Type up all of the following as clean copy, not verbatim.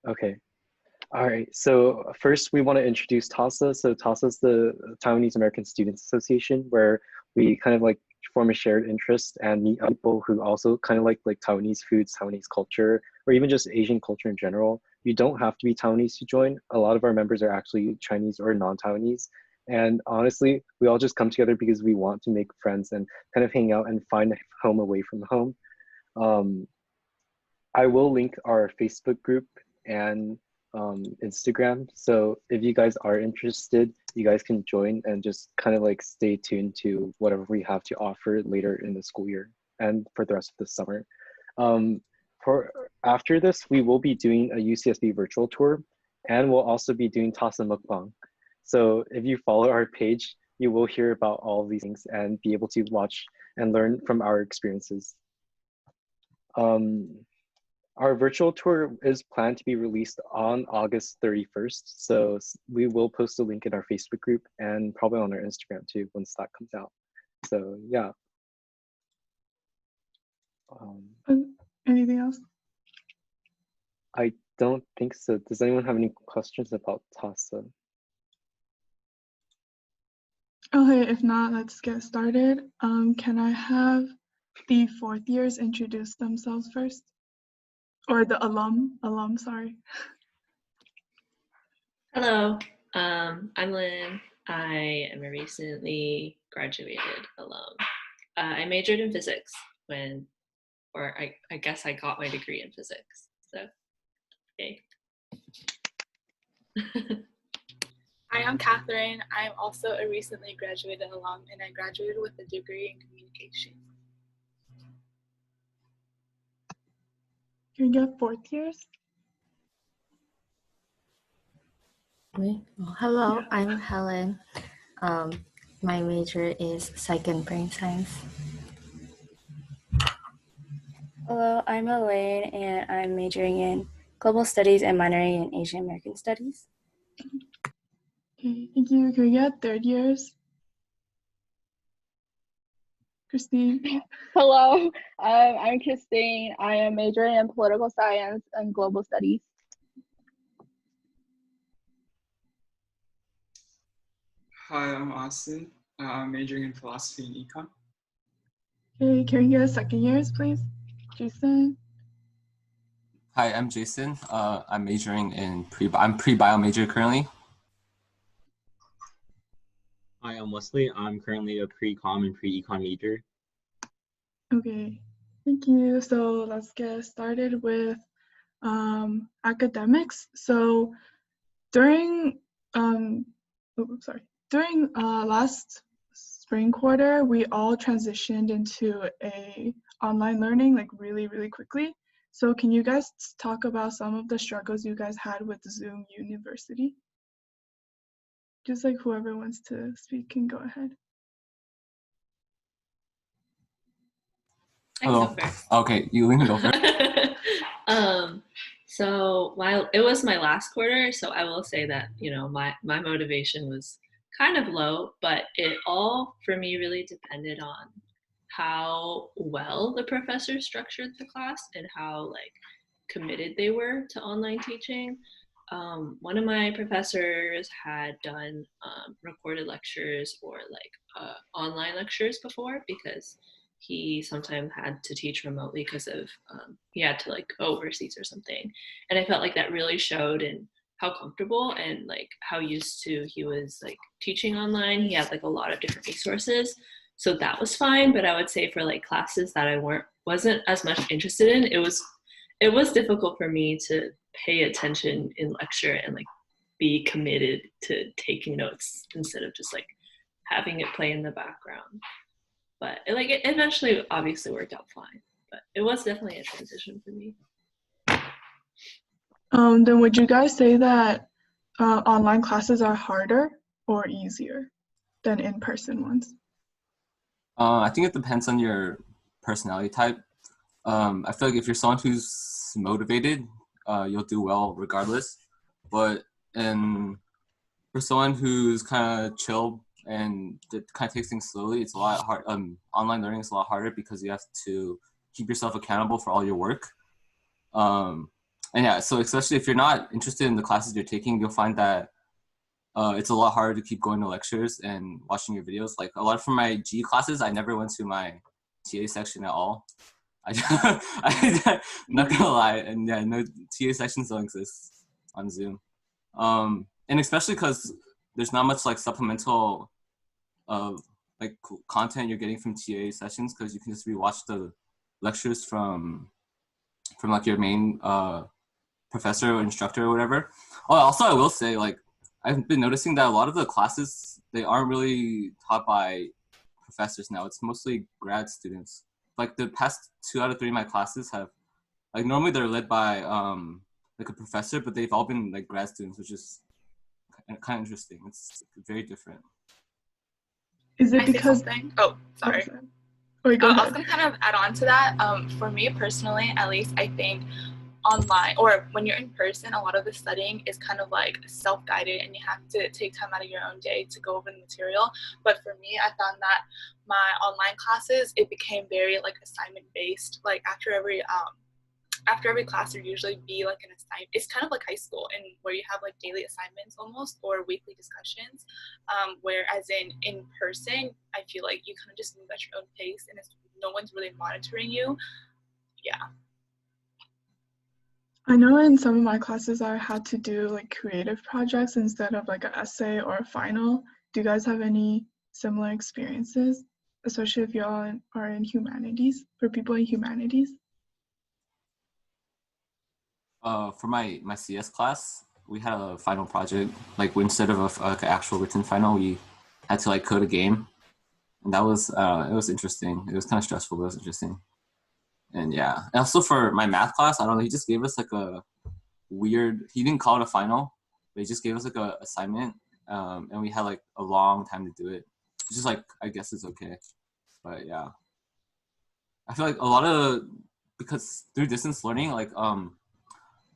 Okay. All right. So first, we want to introduce TASA. So TASA is the Taiwanese American Students Association, where we kind of like form a shared interest and meet people who also kind of like Taiwanese foods, Taiwanese culture, or even just Asian culture in general. You don't have to be Taiwanese to join. A lot of our members are actually Chinese or non-Taiwanese. And honestly, we all just come together because we want to make friends and kind of hang out and find a home away from home. Um, I will link our Facebook group and Instagram. So if you guys are interested, you guys can join and just kind of like stay tuned to whatever we have to offer later in the school year and for the rest of the summer. Um, for after this, we will be doing a UCSB virtual tour, and we'll also be doing TASA mukbang. So if you follow our page, you will hear about all of these things and be able to watch and learn from our experiences. Um, our virtual tour is planned to be released on August 31st. So we will post a link in our Facebook group and probably on our Instagram too once that comes out. So yeah. Anything else? I don't think so. Does anyone have any questions about TASA? Okay, if not, let's get started. Can I have the fourth years introduce themselves first? Or the alum, sorry. Hello, I'm Lynn. I am a recently graduated alum. I majored in physics or I guess I got my degree in physics. So, yay. Hi, I'm Catherine. I'm also a recently graduated alum, and I graduated with a degree in communication. Can you get fourth years? Well, hello, I'm Helen. My major is Psych and Brain Science. Hello, I'm Elaine, and I'm majoring in Global Studies and minoring in Asian American Studies. Okay, thank you. Can we get third years? Christine. Hello, I'm Christine. I am majoring in political science and global studies. Hi, I'm Austin. I'm majoring in philosophy and econ. Okay, can we get second years, please? Jason. Hi, I'm Jason. I'm majoring in I'm pre-bio major currently. Hi, I'm Wesley. I'm currently a pre-com and pre-econ major. Okay, thank you. So let's get started with academics. So during last spring quarter, we all transitioned into a online learning like really quickly. So can you guys talk about some of the struggles you guys had with Zoom University? Just like whoever wants to speak can go ahead. Hello. Okay, you can go first. So while it was my last quarter, so I will say that, you know, my motivation was kind of low, but it all for me really depended on how well the professors structured the class and how like committed they were to online teaching. One of my professors had done recorded lectures or like online lectures before because he sometimes had to teach remotely because of he had to like go overseas or something, and I felt like that really showed in how comfortable and like how used to he was like teaching online. He had like a lot of different resources, so that was fine. But I would say for like classes that I wasn't as much interested in, it was difficult for me to pay attention in lecture and like be committed to taking notes instead of just like having it play in the background. But it eventually obviously worked out fine, but it was definitely a transition for me. Then would you guys say that online classes are harder or easier than in-person ones? I think it depends on your personality type. I feel like if you're someone who's motivated, you'll do well regardless. But for someone who's kind of chill and kind of takes things slowly, it's a lot hard. Online learning is a lot harder because you have to keep yourself accountable for all your work. And yeah, so especially if you're not interested in the classes you're taking, you'll find that it's a lot harder to keep going to lectures and watching your videos. Like a lot from my G classes, I never went to my TA section at all. I'm not gonna lie, and yeah, no TA sections don't exist on Zoom. And especially because there's not much like supplemental like content you're getting from TA sessions, because you can just rewatch the lectures from like your main professor or instructor or whatever. Oh, also I will say, like, I've been noticing that a lot of the classes, they aren't really taught by professors now. It's mostly grad students. Like the past 2 out of 3 of my classes have, like, normally they're led by like a professor, but they've all been like grad students, which is kind of interesting. It's very different. Is it Can I say because? something? Oh, sorry. Wait, go I ahead. was gonna kind of add on to that. For me personally, at least, I think online or when you're in person, a lot of the studying is kind of like self-guided and you have to take time out of your own day to go over the material. But for me, I found that my online classes, it became very like assignment based. Like after every class there usually be like an assignment. It's kind of like high school, and where you have like daily assignments almost, or weekly discussions, whereas in person I feel like you kind of just move at your own pace and no one's really monitoring you. Yeah. I know in some of my classes I had to do like creative projects instead of like an essay or a final. Do you guys have any similar experiences, especially if y'all are in humanities, for people in humanities? For my CS class, we had a final project. Like instead of like an actual written final, we had to like code a game, and that was it was interesting. It was kind of stressful, but it was interesting. And yeah, and also for my math class, I don't know, he just gave us like a weird. He didn't call it a final, but he just gave us like a assignment, and we had like a long time to do it. It's just like, I guess it's okay, but yeah, I feel like a lot of, because through distance learning, like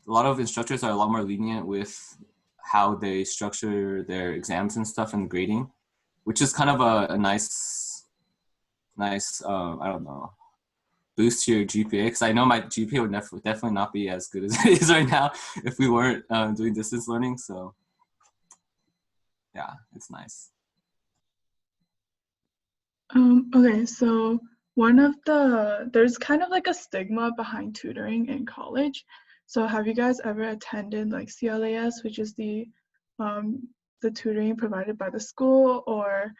a lot of instructors are a lot more lenient with how they structure their exams and stuff and grading, which is kind of a nice I don't know, boost to your GPA, because I know my GPA would definitely not be as good as it is right now if we weren't doing distance learning. So yeah, it's nice. Okay, so there's kind of like a stigma behind tutoring in college. So have you guys ever attended like CLAS, which is the tutoring provided by the school, or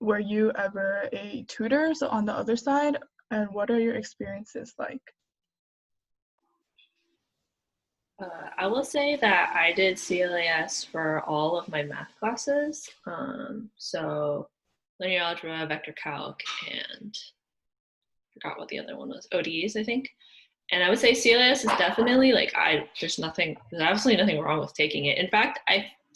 were you ever a tutor, so on the other side, and what are your experiences like? I will say that I did CLAS for all of my math classes. So linear algebra, vector calc, and forgot what the other one was, ODEs, I think. And I would say CLAS is definitely like, there's absolutely nothing wrong with taking it. In fact,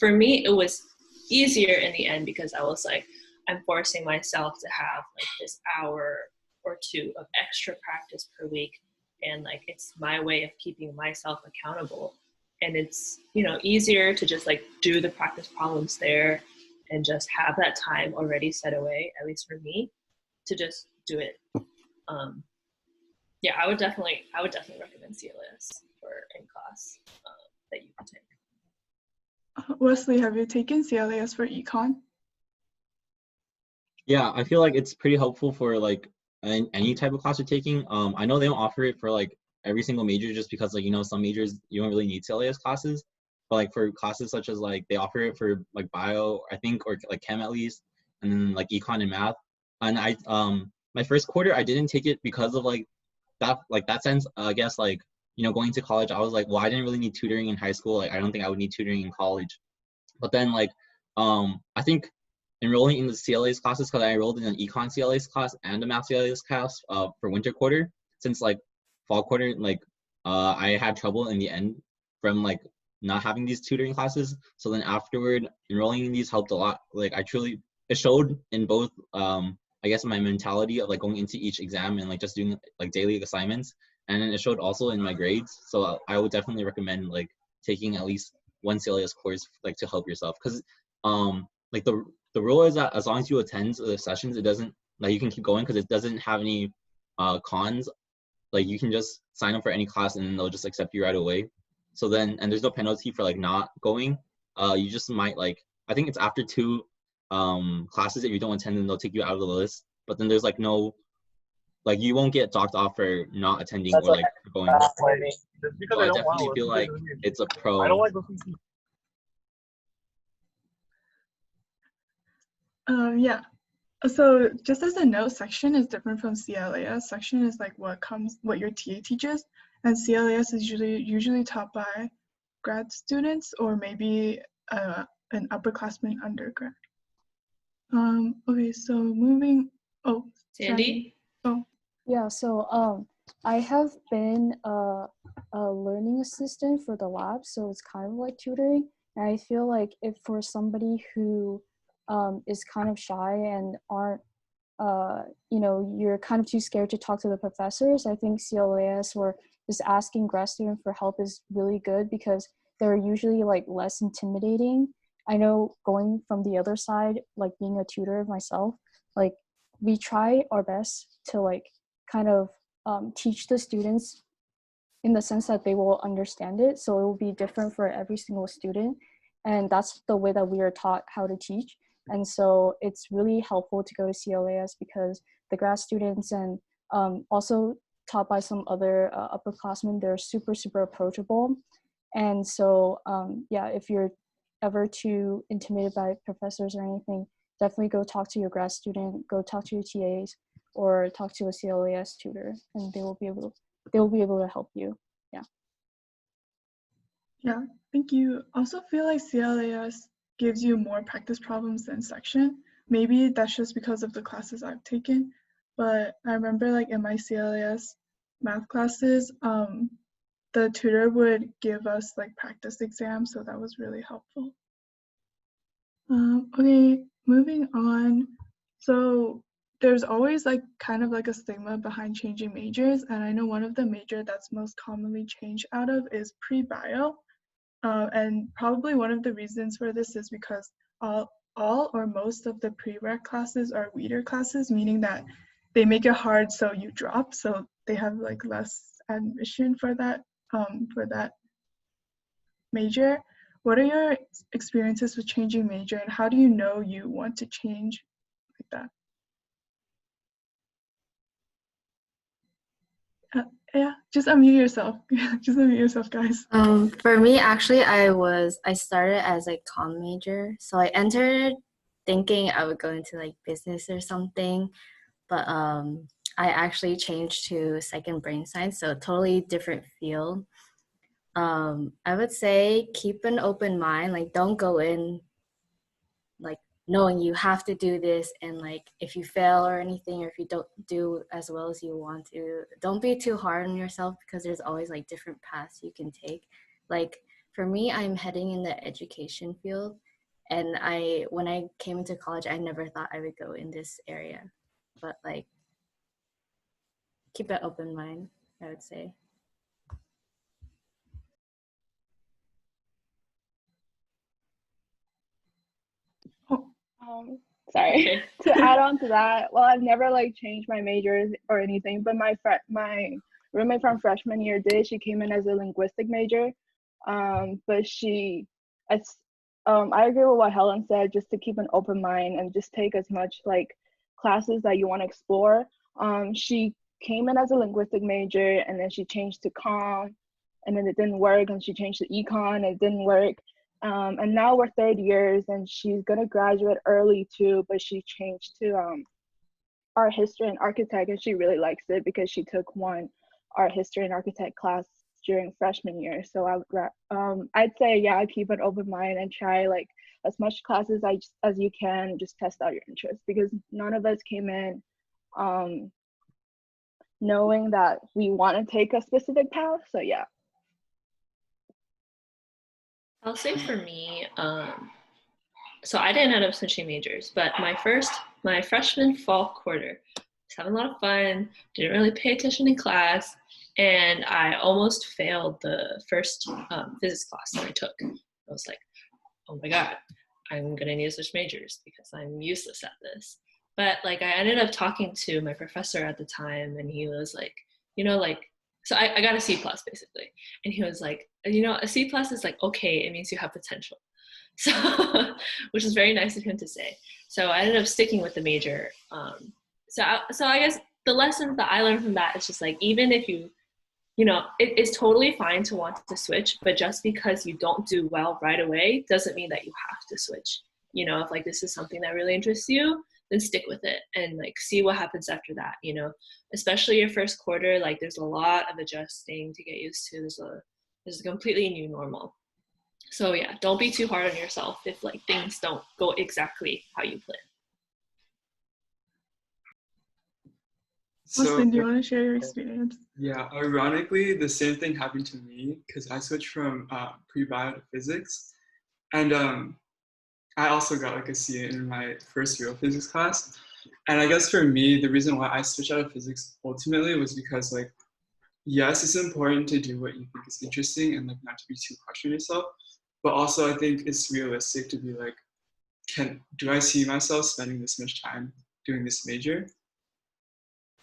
for me, it was easier in the end because I was like, I'm forcing myself to have like this hour or 2 of extra practice per week. And like, it's my way of keeping myself accountable. And it's, easier to just like do the practice problems there and just have that time already set away, at least for me, to just do it. Yeah, I would definitely recommend CLAS for in class that you can take. Wesley, have you taken CLAS for econ? Yeah, I feel like it's pretty helpful for like any type of class you're taking. I know they don't offer it for like every single major, just because like some majors you don't really need CLAS classes, but like for classes such as like they offer it for like bio, I think, or like chem at least, and then like econ and math. And I my first quarter I didn't take it because of like that sense. I guess like going to college, I was like, well, I didn't really need tutoring in high school. Like I don't think I would need tutoring in college. But then like I think enrolling in the CLA's classes, because I enrolled in an econ CLA's class and a math CLA's class for winter quarter, since like fall quarter, like I had trouble in the end from like not having these tutoring classes. So then afterward, enrolling in these helped a lot. Like it showed in both I guess my mentality of like going into each exam and like just doing like daily assignments, and then it showed also in my grades. So I would definitely recommend like taking at least one CLA's course like to help yourself, because like the rule is that as long as you attend the sessions, it doesn't, like, you can keep going because it doesn't have any cons. Like you can just sign up for any class and they'll just accept you right away. So then, and there's no penalty for like not going. You just might like, I think it's after 2 classes, if you don't attend, then they'll take you out of the list. But then there's like no, like you won't get docked off for not attending or like for going. So I definitely feel like it's a pro. I don't like listening to Yeah. So just as a note, section is different from CLAS. Section is like what your TA teaches, and CLAS is usually taught by grad students or maybe an upperclassman undergrad. Okay, so moving. Oh, Sandy? Oh. Yeah, so I have been a learning assistant for the lab, so it's kind of like tutoring. And I feel like if for somebody who is kind of shy and aren't, you're kind of too scared to talk to the professors, I think CLAS or just asking grad student for help is really good because they're usually like less intimidating. I know going from the other side, like being a tutor myself, like we try our best to like kind of teach the students in the sense that they will understand it. So it will be different for every single student. And that's the way that we are taught how to teach. And so it's really helpful to go to CLAS because the grad students and also taught by some other upperclassmen, they're super, super approachable. And so, yeah, if you're ever too intimidated by professors or anything, definitely go talk to your grad student, go talk to your TAs, or talk to a CLAS tutor, and they will be able to help you. Yeah. Yeah, thank you. Also feel like CLAS gives you more practice problems than section. Maybe that's just because of the classes I've taken, but I remember like in my CLAS math classes, the tutor would give us like practice exams, so that was really helpful. Okay, moving on. So there's always like kind of like a stigma behind changing majors, and I know one of the major that's most commonly changed out of is pre-bio. And probably one of the reasons for this is because all or most of the prereq classes are weeder classes, meaning that they make it hard so you drop, so they have like less admission for that major. What are your experiences with changing major, and how do you know you want to change like that? Yeah, just unmute yourself. Just unmute yourself, guys. For me, actually, I started as a comm major, so I entered thinking I would go into like business or something, but I actually changed to second brain science, so a totally different field. I would say keep an open mind, like don't go in like knowing you have to do this, and like if you fail or anything, or if you don't do as well as you want to, don't be too hard on yourself because there's always like different paths you can take. Like for me, I'm heading in the education field, and when I came into college, I never thought I would go in this area, but like keep an open mind, I would say. Sorry. To add on to that, well, I've never like changed my majors or anything, but my roommate from freshman year did. She came in as a linguistic major, but I agree with what Helen said, just to keep an open mind and just take as much like classes that you want to explore. She came in as a linguistic major, and then she changed to comm, and then it didn't work, and she changed to econ, and it didn't work. And now we're third years, and she's gonna graduate early too, but she changed to art history and architect, and she really likes it because she took one art history and architect class during freshman year. So I'd say, yeah, keep an open mind and try like as much classes as you can, just test out your interest, because none of us came in knowing that we want to take a specific path. So yeah. I'll say for me, so I didn't end up switching majors, but my freshman fall quarter, I was having a lot of fun, didn't really pay attention in class, and I almost failed the first physics class that I took. I was like, oh my God, I'm gonna need to switch majors because I'm useless at this. But like I ended up talking to my professor at the time, and he was like, you know, like So I got a C plus basically. And he was like, you know, a C plus is like, okay, it means you have potential. So, which is very nice of him to say. So I ended up sticking with the major. So I guess the lesson that I learned from that is just like, even if you know, it's totally fine to want to switch, but just because you don't do well right away doesn't mean that you have to switch. You know, if like this is something that really interests you, then stick with it and like see what happens after that, you know, especially your first quarter, like there's a lot of adjusting to get used to. There's a completely new normal. So yeah, don't be too hard on yourself if like things don't go exactly how you plan. So, Austin, do you want to share your experience? yeah, ironically, the same thing happened to me because I switched from pre-bio to physics. And I also got like a C in my first real physics class. And I guess for me, the reason why I switched out of physics ultimately was because like, yes, it's important to do what you think is interesting and like not to be too harsh on yourself. But also I think it's realistic to be like, do I see myself spending this much time doing this major?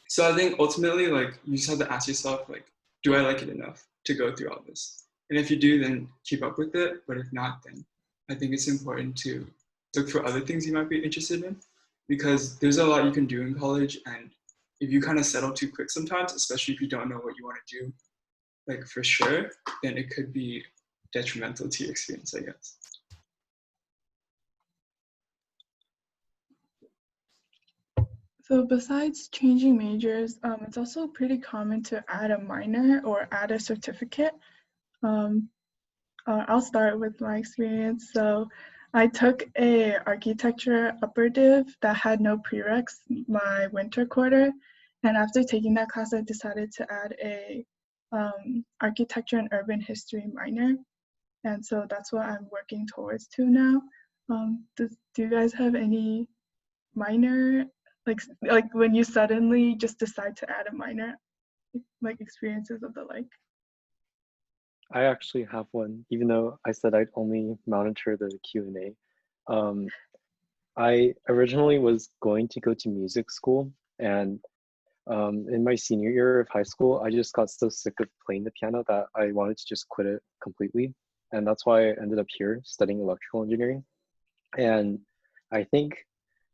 So I think ultimately, like, you just have to ask yourself, like, do I like it enough to go through all this? And if you do, then keep up with it. But if not, then I think it's important to look for other things you might be interested in, because there's a lot you can do in college. And if you kind of settle too quick sometimes, especially if you don't know what you want to do, like for sure, then it could be detrimental to your experience, I guess. So besides changing majors, it's also pretty common to add a minor or add a certificate. I'll start with my experience. So I took a architecture upper div that had no prereqs my winter quarter. And after taking that class, I decided to add a architecture and urban history minor. And so that's what I'm working towards to now. Do you guys have any minor, like when you suddenly just decide to add a minor, like experiences of the like? I actually have one, even though I said I'd only monitor the Q&A. I originally was going to go to music school, and in my senior year of high school, I just got so sick of playing the piano that I wanted to just quit it completely. And that's why I ended up here studying electrical engineering. And I think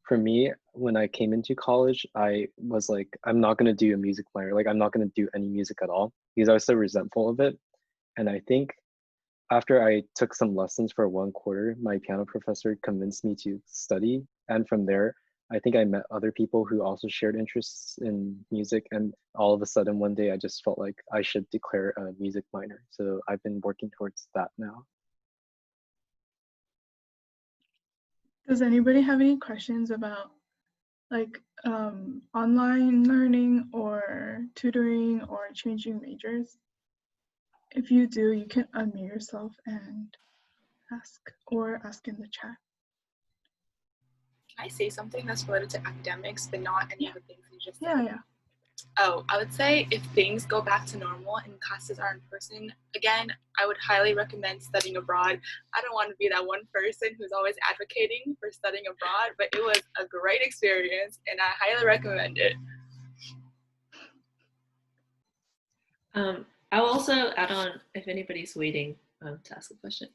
for me, when I came into college, I was like, I'm not going to do a music minor. Like, I'm not going to do any music at all because I was so resentful of it. And I think after I took some lessons for 1 quarter, my piano professor convinced me to study. And from there, I think I met other people who also shared interests in music. And all of a sudden, one day, I just felt like I should declare a music minor. So I've been working towards that now. Does anybody have any questions about like online learning or tutoring or changing majors? If you do, you can unmute yourself and ask in the chat. Can I say something that's related to academics, but not any of the things you just said? Yeah. Oh, I would say if things go back to normal and classes are in person again, I would highly recommend studying abroad. I don't want to be that one person who's always advocating for studying abroad, but it was a great experience and I highly recommend it. I will also add on, if anybody's waiting to ask a question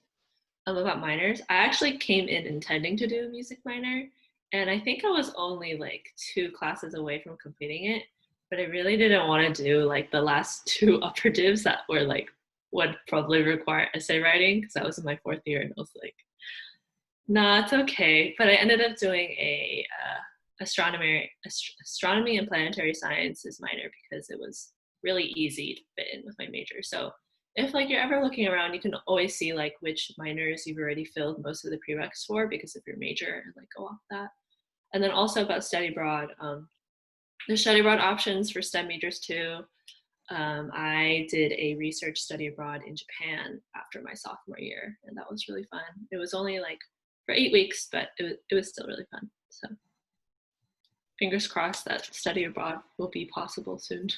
about minors. I actually came in intending to do a music minor, and I think I was only like 2 classes away from completing it, but I really didn't want to do like the last 2 upper divs that were like would probably require essay writing, because I was in my 4th year and I was like, nah, it's okay. But I ended up doing a astronomy and planetary sciences minor because it was really easy to fit in with my major. So if like you're ever looking around, you can always see like which minors you've already filled most of the prereqs for because of your major, and like go off that. And then also about study abroad, there's study abroad options for STEM majors too. I did a research study abroad in Japan after my sophomore year, and that was really fun. It was only like for 8 weeks, but it was still really fun. So fingers crossed that study abroad will be possible soon.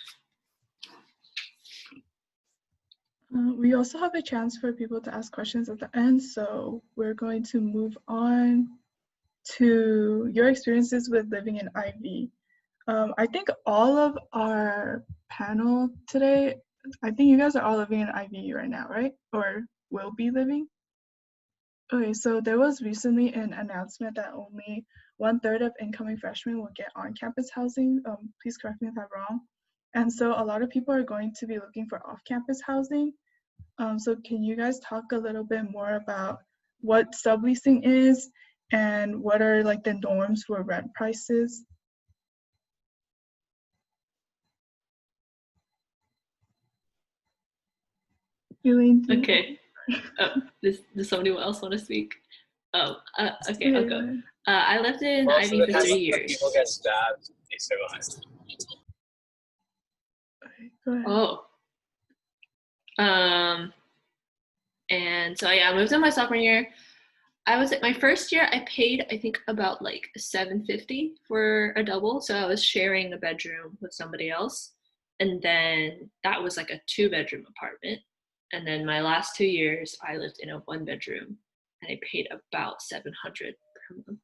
We also have a chance for people to ask questions at the end, so we're going to move on to your experiences with living in IV. I think all of our panel today I think you guys are all living in IVU right now, right? Or will be living? Okay, so there was recently an announcement that only 1/3 of incoming freshmen will get on-campus housing. Please correct me if I'm wrong. And so a lot of people are going to be looking for off-campus housing. So can you guys talk a little bit more about what subleasing is and what are like the norms for rent prices? Elaine, Okay. Oh, does somebody else want to speak? Oh, okay, I'll go. I lived in Ivy for 3 years. People get stabbed, they survive. Okay, go ahead. Oh. And so yeah, I moved in my sophomore year. I was at my first year, I paid I think about like $750 for a double. So I was sharing a bedroom with somebody else. And then that was like a 2-bedroom apartment. And then my last 2 years, I lived in a 1-bedroom and I paid about $700 per month.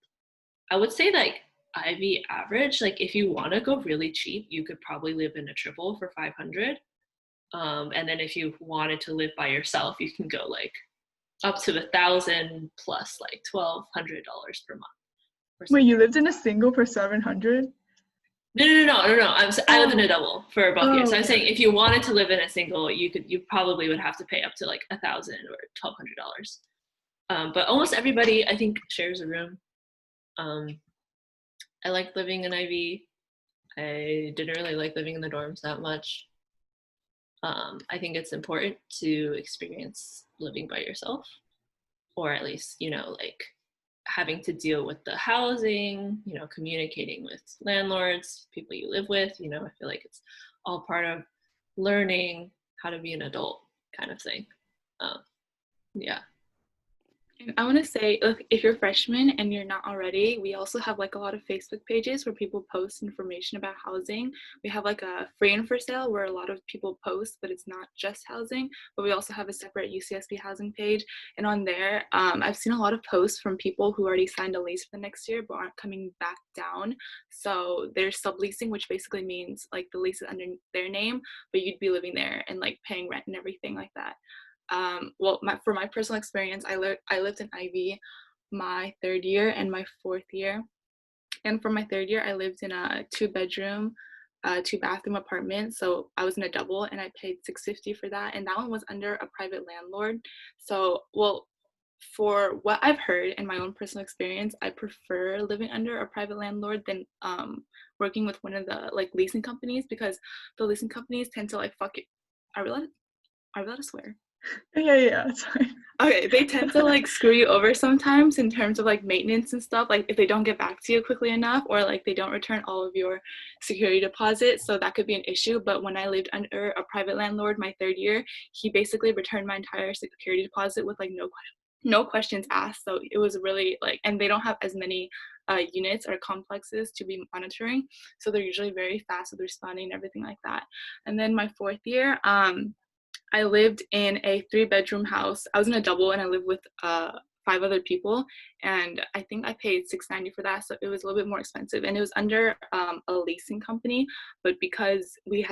I would say like Ivy average, like if you want to go really cheap, you could probably live in a triple for $500. And then if you wanted to live by yourself, you can go like up to $1,000 plus like $1,200 per month. Wait, you lived in a single for 700? No. I lived in a double for both years. So I'm okay. saying if you wanted to live in a single, you probably would have to pay up to like $1,000 or $1,200. But almost everybody I think shares a room. I liked living in Ivy. I didn't really like living in the dorms that much. I think it's important to experience living by yourself, or at least, like having to deal with the housing, communicating with landlords, people you live with, I feel like it's all part of learning how to be an adult kind of thing. Yeah. And I want to say, if you're a freshman and you're not already, we also have like a lot of Facebook pages where people post information about housing. We have like a free and for sale where a lot of people post, but it's not just housing. But we also have a separate UCSB housing page. And on there, I've seen a lot of posts from people who already signed a lease for the next year but aren't coming back down. So there's subleasing, which basically means like the lease is under their name, but you'd be living there and like paying rent and everything like that. For my personal experience, I lived in Ivy my 3rd year and my 4th year. And for my 3rd year, I lived in a 2-bedroom, 2-bathroom apartment. So I was in a double and I paid $650 for that. And that one was under a private landlord. So, for what I've heard in my own personal experience, I prefer living under a private landlord than working with one of the like leasing companies, because the leasing companies tend to like fuck it. Are we allowed to swear? Yeah, it's fine. Okay, they tend to like screw you over sometimes in terms of like maintenance and stuff, like if they don't get back to you quickly enough, or like they don't return all of your security deposits. So that could be an issue. But when I lived under a private landlord my 3rd year, he basically returned my entire security deposit with like no questions asked. So it was really like, and they don't have as many units or complexes to be monitoring, so they're usually very fast with responding and everything like that. And then my 4th year, I lived in a 3-bedroom house. I was in a double and I lived with 5 other people, and I think I paid $690 for that, so it was a little bit more expensive. And it was under a leasing company, but because we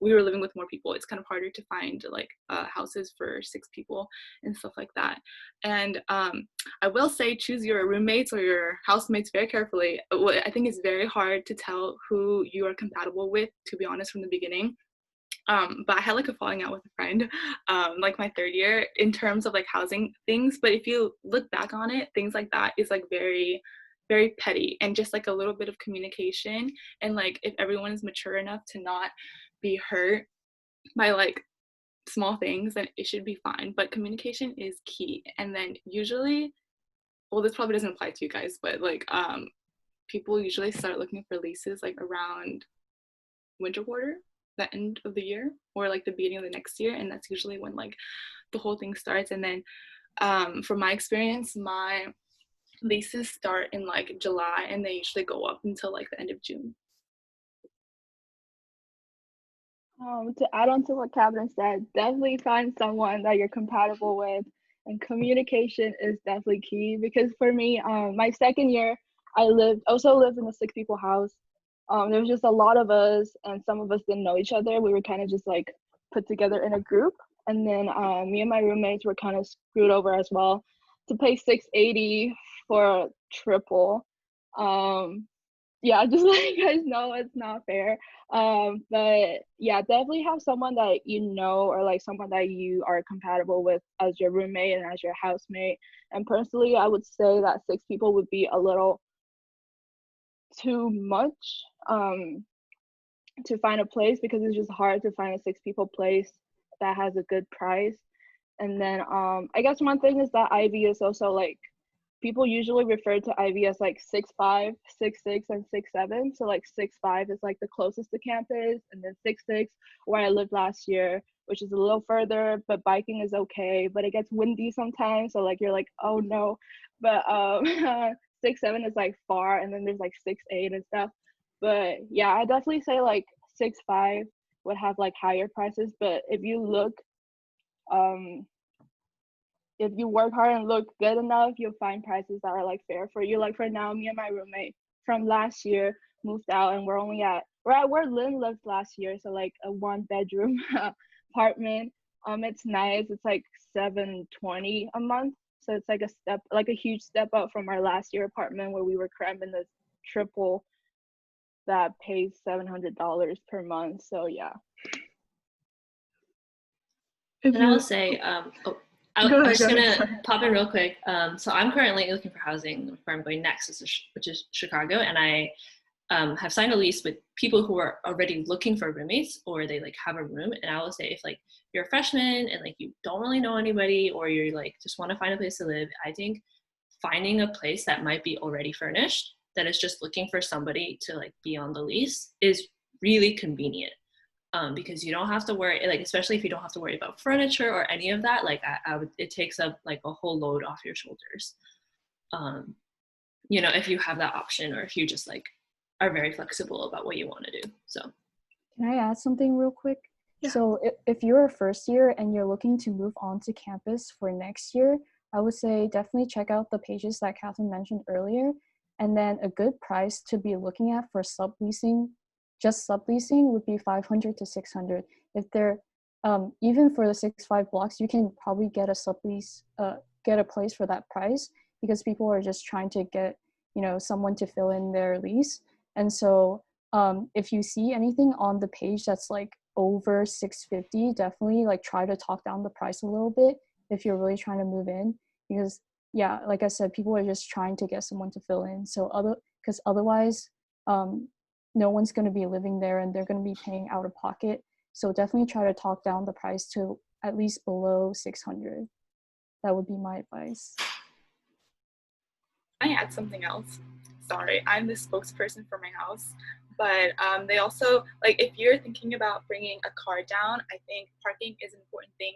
were living with more people, it's kind of harder to find like houses for 6 people and stuff like that. And I will say, choose your roommates or your housemates very carefully. I think it's very hard to tell who you are compatible with, to be honest, from the beginning. But I had like a falling out with a friend, like my 3rd year, in terms of like housing things. But if you look back on it, things like that is like very, very petty, and just like a little bit of communication. And like if everyone is mature enough to not be hurt by like small things, then it should be fine. But communication is key. And then usually, well, this probably doesn't apply to you guys, but like people usually start looking for leases like around winter quarter, the end of the year, or like the beginning of the next year, and that's usually when like the whole thing starts. And then from my experience, my leases start in like July and they usually go up until like the end of June. To add on to what Catherine said, definitely find someone that you're compatible with, and communication is definitely key. Because for me, my 2nd year, I also lived in a 6-people house. There was just a lot of us, and some of us didn't know each other. We were kind of just like put together in a group, and then me and my roommates were kind of screwed over as well to pay $680 for a triple. Yeah, just let you guys know it's not fair. But yeah, definitely have someone that you know, or like someone that you are compatible with as your roommate and as your housemate. And personally, I would say that 6 people would be a little too much to find a place, because it's just hard to find a 6 people place that has a good price. And then I guess one thing is that Ivy is also like, people usually refer to Ivy as like 6'5", 6'6", and 6'7". So like 6'5" is like the closest to campus, and then 6'6", where I lived last year, which is a little further, but biking is okay, but it gets windy sometimes, so like you're like, oh no. But 6'7" is like far, and then there's like 6'8" and stuff. But yeah, I definitely say like 6'5" would have like higher prices, but if you look, if you work hard and look good enough, you'll find prices that are like fair for you. Like for now, me and my roommate from last year moved out, and we're at where Lynn lived last year, so like a 1-bedroom apartment. It's nice. It's like $720 a month, so it's like a huge step up from our last year apartment where we were cramping the triple that pays $700 per month. So yeah. And I will say, I'm just gonna pop in real quick. So I'm currently looking for housing where I'm going next, which is Chicago, and I have signed a lease with people who are already looking for roommates, or they like have a room. And I will say, if like you're a freshman and like you don't really know anybody, or you're like just want to find a place to live, I think finding a place that might be already furnished, that is just looking for somebody to like be on the lease, is really convenient. Because you don't have to worry, like especially if you don't have to worry about furniture or any of that, like it takes up like a whole load off your shoulders. If you have that option, or if you just like are very flexible about what you want to do. So can I add something real quick? Yeah. So if you're a first year and you're looking to move on to campus for next year, I would say definitely check out the pages that Catherine mentioned earlier. And then a good price to be looking at for subleasing, just subleasing, would be $500 to $600. If they're even for the 6-5 blocks, you can probably get a sublease, get a place for that price, because people are just trying to get someone to fill in their lease. And so if you see anything on the page that's like over $650, definitely like try to talk down the price a little bit if you're really trying to move in, because yeah, like I said, people are just trying to get someone to fill in. So because otherwise no one's going to be living there and they're going to be paying out of pocket. So definitely try to talk down the price to at least below $600. That would be my advice. I add something else. Sorry, I'm the spokesperson for my house, but they also, like, if you're thinking about bringing a car down, I think parking is an important thing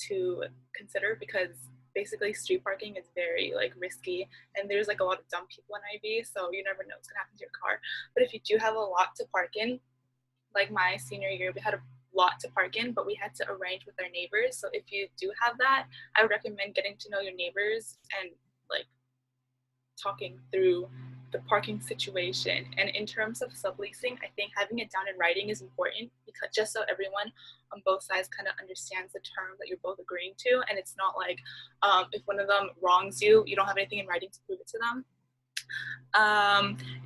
to consider, because basically street parking is very like risky, and there's like a lot of dumb people in IB, so you never know what's gonna happen to your car. But if you do have a lot to park in, like my senior year, we had a lot to park in, but we had to arrange with our neighbors. So if you do have that, I would recommend getting to know your neighbors and like talking through the parking situation. And in terms of subleasing, I think having it down in writing is important, because just so everyone on both sides kind of understands the term that you're both agreeing to, and it's not like if one of them wrongs you, you don't have anything in writing to prove it to them.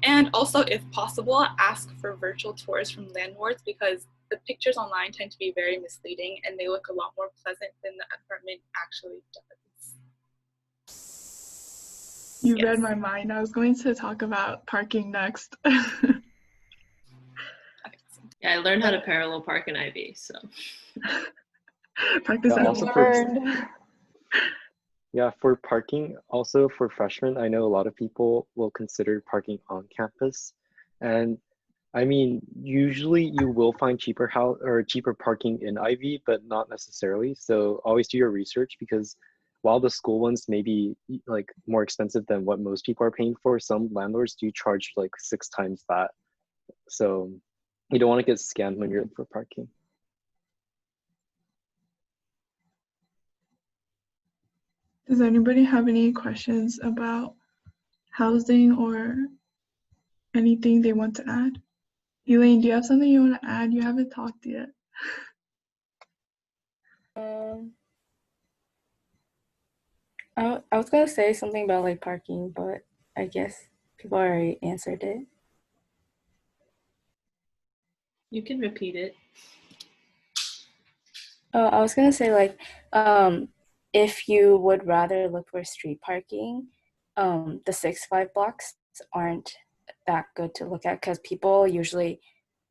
And also, if possible, ask for virtual tours from landlords, because the pictures online tend to be very misleading and they look a lot more pleasant than the apartment actually does. You read my mind. I was going to talk about parking next. yeah, I learned how to parallel park in IB, so. Practice Yeah, at also for parking, also for freshmen, I know a lot of people will consider parking on campus. And I mean, usually you will find cheaper parking in Ivy, but not necessarily. So always do your research, because while the school ones may be like more expensive than what most people are paying for, some landlords do charge like 6 times that. So you don't want to get scammed when you're in for parking. Does anybody have any questions about housing or anything they want to add? Elaine, do you have something you want to add? You haven't talked yet. I was gonna say something about like parking, but I guess people already answered it. You can repeat it. Oh, I was gonna say like, if you would rather look for street parking, the 6-5 blocks aren't that good to look at because people usually,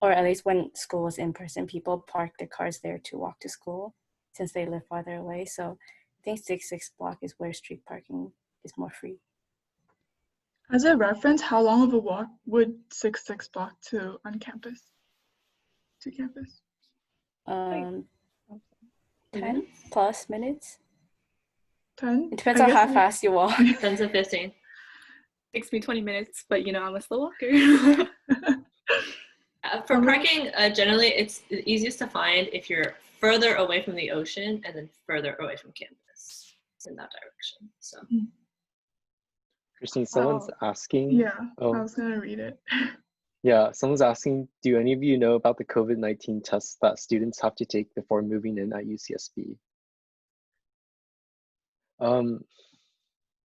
or at least when school was in person, people park their cars there to walk to school since they live farther away. So I think 6-6 block is where street parking is more free. As a reference, how long of a walk would 6-6 block to on campus? To campus? 10 plus minutes. 10? It depends on how fast you walk. 10 to 15. Takes me 20 minutes, but you know, I'm a slow walker. For parking, generally it's the easiest to find if you're further away from the ocean and then further away from campus in that direction. So, Christine, someone's asking. Yeah, Oh, I was gonna read it. yeah, someone's asking, do any of you know about the COVID-19 tests that students have to take before moving in at UCSB?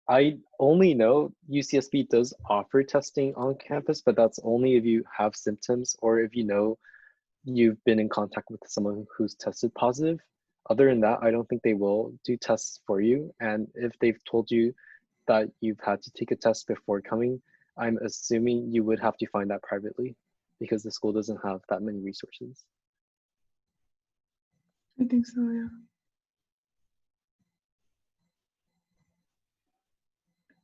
I only know UCSB does offer testing on campus, but that's only if you have symptoms or if you know you've been in contact with someone who's tested positive. Other than that, I don't think they will do tests for you. And if they've told you that you've had to take a test before coming, I'm assuming you would have to find that privately because the school doesn't have that many resources. I think so, yeah.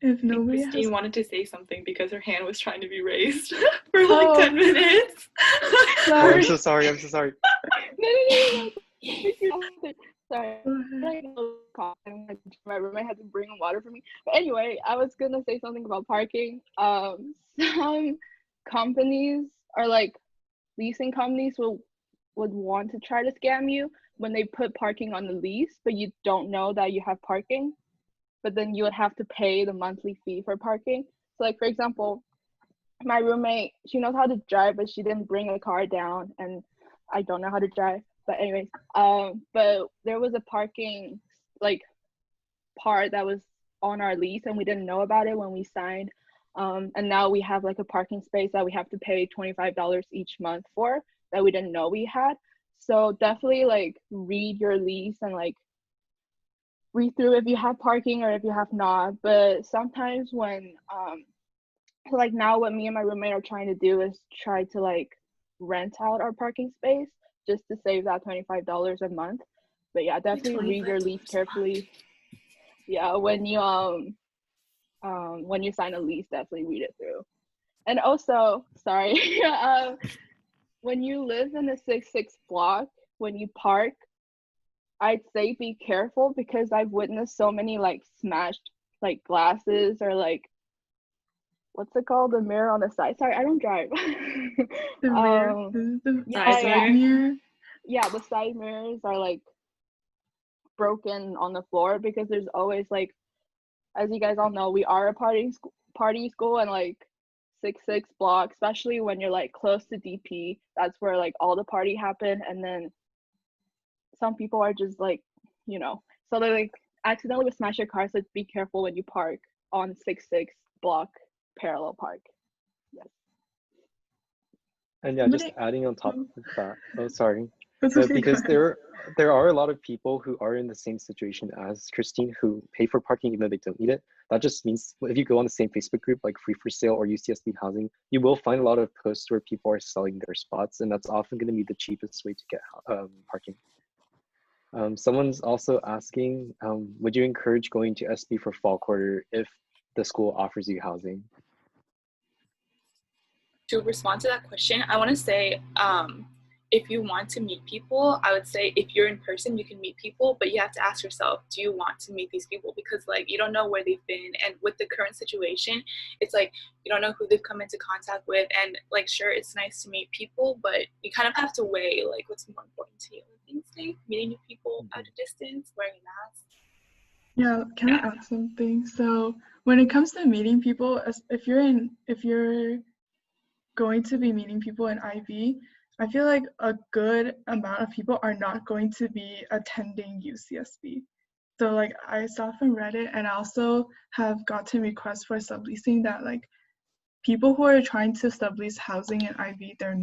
If nobody Christine wanted to say something because her hand was trying to be raised for like 10 minutes. Oh, I'm so sorry. I'm so sorry. No. Sorry. My roommate had to bring water for me. But anyway, I was gonna say something about parking. Some companies are like leasing companies would want to try to scam you when they put parking on the lease, but you don't know that you have parking. But then you would have to pay the monthly fee for parking. So like, for example, my roommate, she knows how to drive, but she didn't bring a car down, and I don't know how to drive. But anyways, but there was a parking like part that was on our lease, and we didn't know about it when we signed. And now we have like a parking space that we have to pay $25 each month for that we didn't know we had. So definitely like read your lease and like read through if you have parking or if you have not. But sometimes when like now what me and my roommate are trying to do is try to like rent out our parking space just to save that $25 a month. But yeah, definitely read your lease carefully. Yeah, when you sign a lease, definitely read it through. And also, sorry, when you live in a 6-6 block, when you park, I'd say be careful because I've witnessed so many like smashed like glasses or like what's it called, the mirror on the side. Sorry, I don't drive. The mirror, the side mirror. Yeah, the side mirrors are like broken on the floor because there's always like, as you guys all know, we are a party school, and like 6-6 block, especially when you're like close to DP, that's where like all the party happen. And then some people are just like, so they like accidentally would smash your car. So be careful when you park on 6-6 block parallel park. Yes. And yeah, just adding on top of that. Oh, sorry. Okay, because there are a lot of people who are in the same situation as Christine who pay for parking even though they don't need it. That just means if you go on the same Facebook group like Free for Sale or UCSB Housing, you will find a lot of posts where people are selling their spots, and that's often going to be the cheapest way to get parking. Someone's also asking, would you encourage going to SB for fall quarter if the school offers you housing? To respond to that question, I want to say, if you want to meet people, I would say if you're in person, you can meet people, but you have to ask yourself, do you want to meet these people? Because like, you don't know where they've been. And with the current situation, it's like, you don't know who they've come into contact with. And like, sure, it's nice to meet people, but you kind of have to weigh like what's more important to you. Things like meeting new people at a distance, wearing a mask. Yeah, can I add something? So when it comes to meeting people, if you're going to be meeting people in IB, I feel like a good amount of people are not going to be attending UCSB. So like I saw from Reddit, and I also have gotten requests for subleasing that like people who are trying to sublease housing in Ivy, they're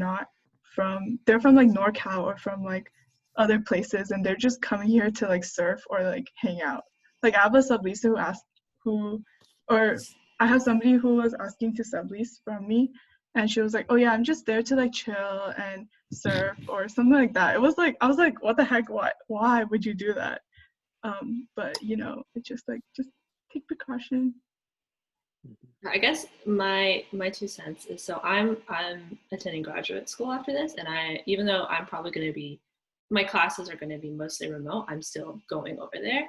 from like NorCal or from like other places, and they're just coming here to like surf or like hang out. Like I have a subleaser I have somebody who was asking to sublease from me, and she was like, oh yeah, I'm just there to like chill and surf or something like that. I was like, what the heck, why would you do that? But you know, it's just like, just take precaution. I guess my 2 cents is, so I'm attending graduate school after this, and even though I'm probably going to be, my classes are going to be mostly remote, I'm still going over there.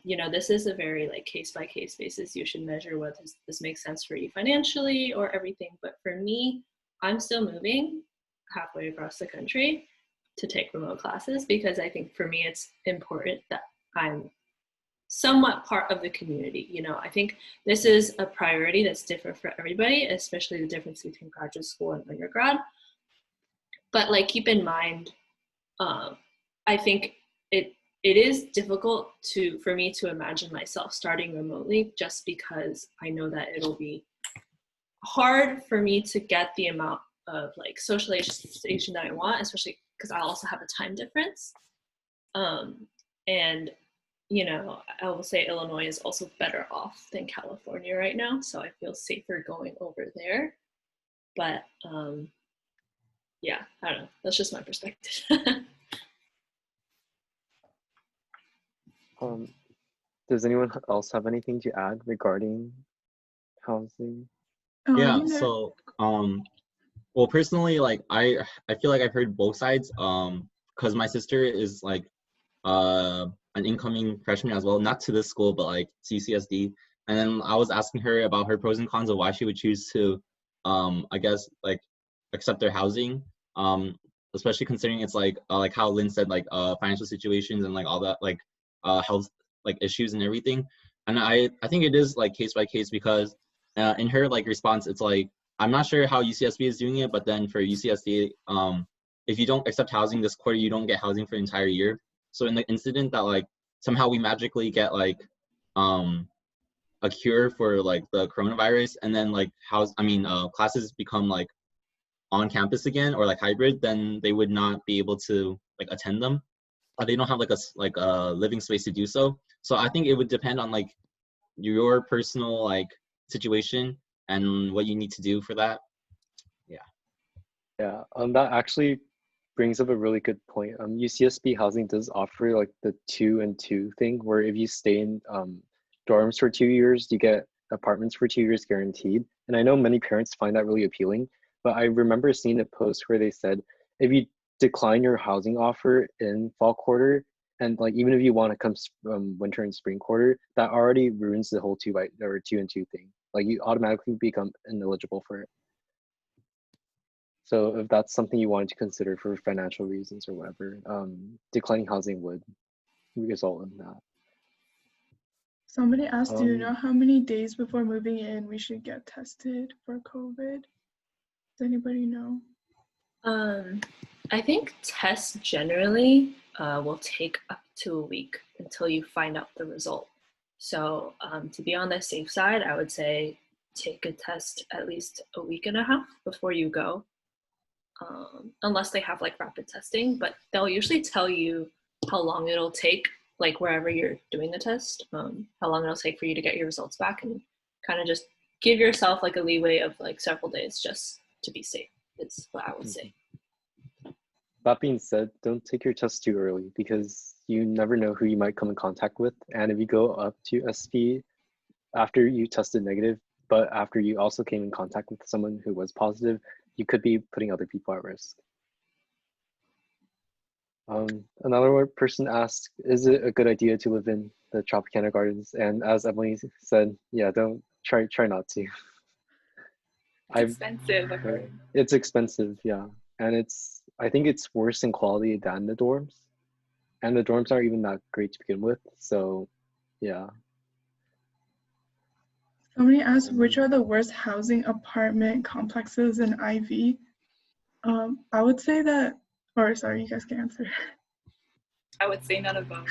You know, this is a very like case by case basis. You should measure whether this makes sense for you financially or everything. But for me, I'm still moving halfway across the country to take remote classes, because I think for me it's important that I'm somewhat part of the community. You know, I think this is a priority that's different for everybody, especially the difference between graduate school and undergrad. But like, keep in mind, I think it is difficult for me to imagine myself starting remotely, just because I know that it'll be hard for me to get the amount of like socialization that I want, especially because I also have a time difference. And you know, I will say Illinois is also better off than California right now, so I feel safer going over there. But yeah, I don't know. That's just my perspective. Does anyone else have anything to add regarding housing? Yeah, so well, personally, like I feel like I've heard both sides, because my sister is like an incoming freshman as well, not to this school, but like to UCSD. And then I was asking her about her pros and cons of why she would choose to I guess like accept their housing, especially considering it's like how Lynn said, like financial situations and like all that, like health like issues and everything. And I think it is like case by case, because in her like response, it's like, I'm not sure how UCSB is doing it, but then for UCSD, if you don't accept housing this quarter, you don't get housing for the entire year. So in the incident that like somehow we magically get like a cure for like the coronavirus, and then like classes become like on campus again or like hybrid, then they would not be able to like attend them. They don't have like a living space to do so. So I think it would depend on like your personal like situation and what you need to do for that. Yeah, that actually brings up a really good point. UCSB housing does offer like the 2 and 2 thing, where if you stay in dorms for 2 years, you get apartments for 2 years guaranteed. And I know many parents find that really appealing, but I remember seeing a post where they said, if you decline your housing offer in fall quarter, and like even if you want to come winter and spring quarter, that already ruins the whole 2 and 2 thing. Like you automatically become ineligible for it. So if that's something you wanted to consider for financial reasons or whatever, declining housing would result in that. Somebody asked, do you know how many days before moving in we should get tested for COVID? Does anybody know? I think tests generally will take up to a week until you find out the result. So to be on the safe side, I would say take a test at least a week and a half before you go. Unless they have like rapid testing, but they'll usually tell you how long it'll take, like wherever you're doing the test, how long it'll take for you to get your results back, and kind of just give yourself like a leeway of like several days just to be safe, is what I would say. That being said, don't take your test too early, because you never know who you might come in contact with. And if you go up to SP after you tested negative, but after you also came in contact with someone who was positive, you could be putting other people at risk. Another person asked, is it a good idea to live in the Tropicana Gardens? And as Emily said, yeah, don't try not to. It's expensive. It's expensive, yeah. And I think it's worse in quality than the dorms. And the dorms aren't even that great to begin with, so yeah. Somebody asked, which are the worst housing apartment complexes in Ivy? I would say that, or sorry, you guys can answer. I would say none of them.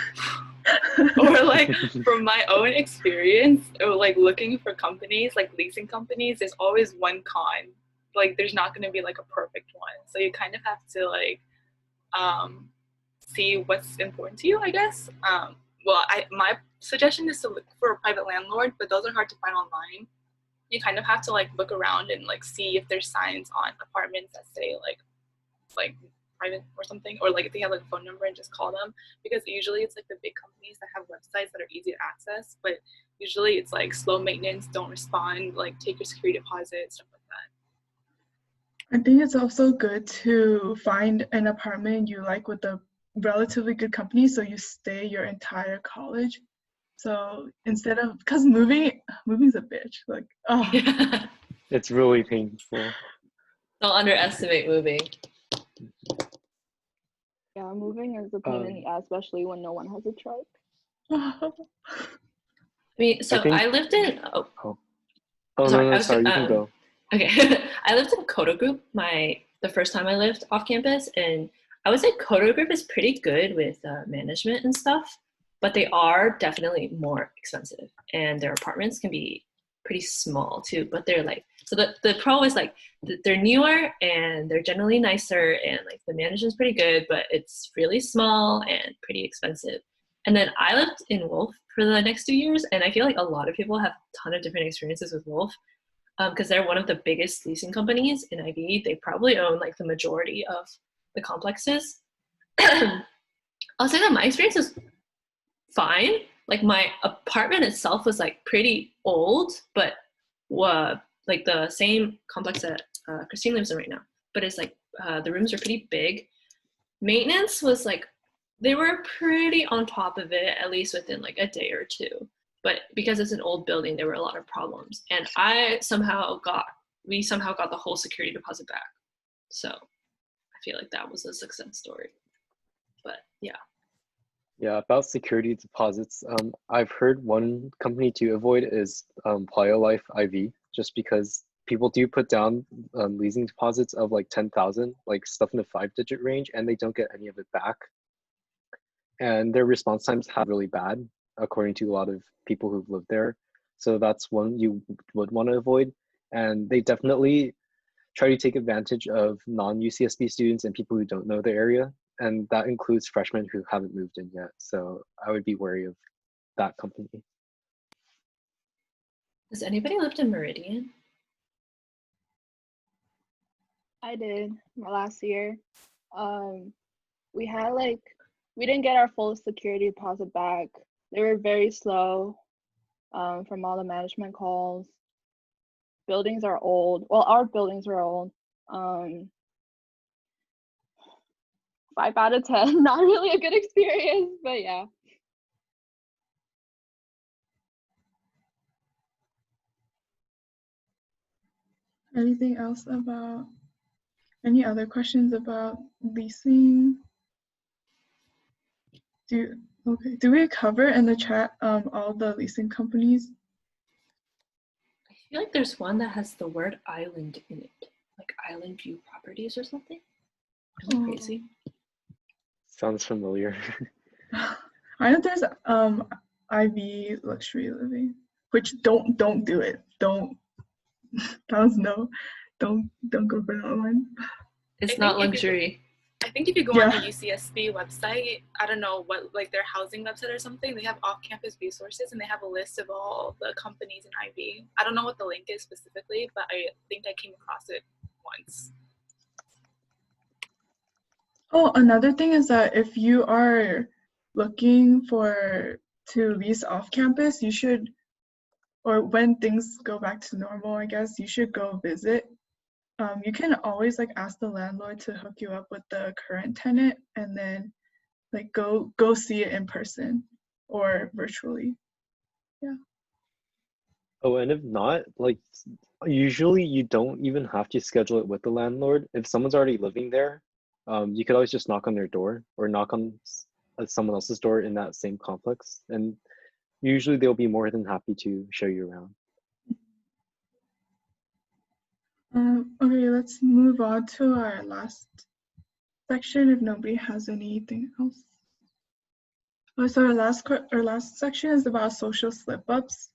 Or like from my own experience, or like looking for companies, like leasing companies, there's always one con. Like there's not going to be like a perfect one. So you kind of have to like see what's important to you, I guess. My suggestion is to look for a private landlord, but those are hard to find online. You kind of have to like look around and like see if there's signs on apartments that say like private or something, or like if they have like a phone number and just call them, because usually it's like the big companies that have websites that are easy to access, but usually it's like slow maintenance, don't respond, like take your security deposit, stuff like that. I think it's also good to find an apartment you like with a relatively good company so you stay your entire college. So instead of, because moving's a bitch. Like, oh. Yeah. It's really painful. Don't underestimate moving. Yeah, moving is a pain in the ass, especially when no one has a truck. I mean, so I lived in. Sorry, you can go. Okay, I lived in Coda Group the first time I lived off campus, and I would say Coda Group is pretty good with management and stuff, but they are definitely more expensive, and their apartments can be pretty small too. But they're like, so the pro is like they're newer and they're generally nicer, and like the management's pretty good, but it's really small and pretty expensive. And then I lived in Wolf for the next 2 years, and I feel like a lot of people have a ton of different experiences with Wolf. Because they're one of the biggest leasing companies in IB. They probably own like the majority of the complexes. I'll say that my experience was fine. Like my apartment itself was like pretty old, but like the same complex that Christine lives in right now. But it's like the rooms are pretty big. Maintenance was like, they were pretty on top of it, at least within like a day or two. But because it's an old building, there were a lot of problems. And we somehow got the whole security deposit back. So I feel like that was a success story. But yeah. Yeah, about security deposits, I've heard one company to avoid is Playa Life IV, just because people do put down leasing deposits of like 10,000, like stuff in the 5-digit range, and they don't get any of it back. And their response times have really bad, according to a lot of people who've lived there. So that's one you would want to avoid. And they definitely try to take advantage of non-UCSB students and people who don't know the area. And that includes freshmen who haven't moved in yet. So I would be wary of that company. Has anybody lived in Meridian? I did my last year. We didn't get our full security deposit back. They were very slow from all the management calls. Buildings are old. Well, our buildings were old. 5 out of 10, not really a good experience, but yeah. Anything else about, any other questions about leasing? Do we cover in the chat all the leasing companies? I feel like there's one that has the word island in it, like Island View Properties or something. Am I crazy? Sounds familiar. I know there's IV Luxury Living, which don't do it. Don't go for that one. It's not luxury. I think if you go on the UCSB website, I don't know what, like their housing website or something, they have off-campus resources and they have a list of all the companies in IB. I don't know what the link is specifically, but I think I came across it once. Oh, another thing is that if you are looking to lease off campus, you should, or when things go back to normal, I guess, you should go visit. You can always like ask the landlord to hook you up with the current tenant and then like go see it in person or virtually. Yeah. Oh, and if not, like usually you don't even have to schedule it with the landlord. If someone's already living there, you could always just knock on their door or knock on someone else's door in that same complex, and usually they'll be more than happy to show you around. Okay, let's move on to our last section if nobody has anything else. So our last section is about social slip-ups.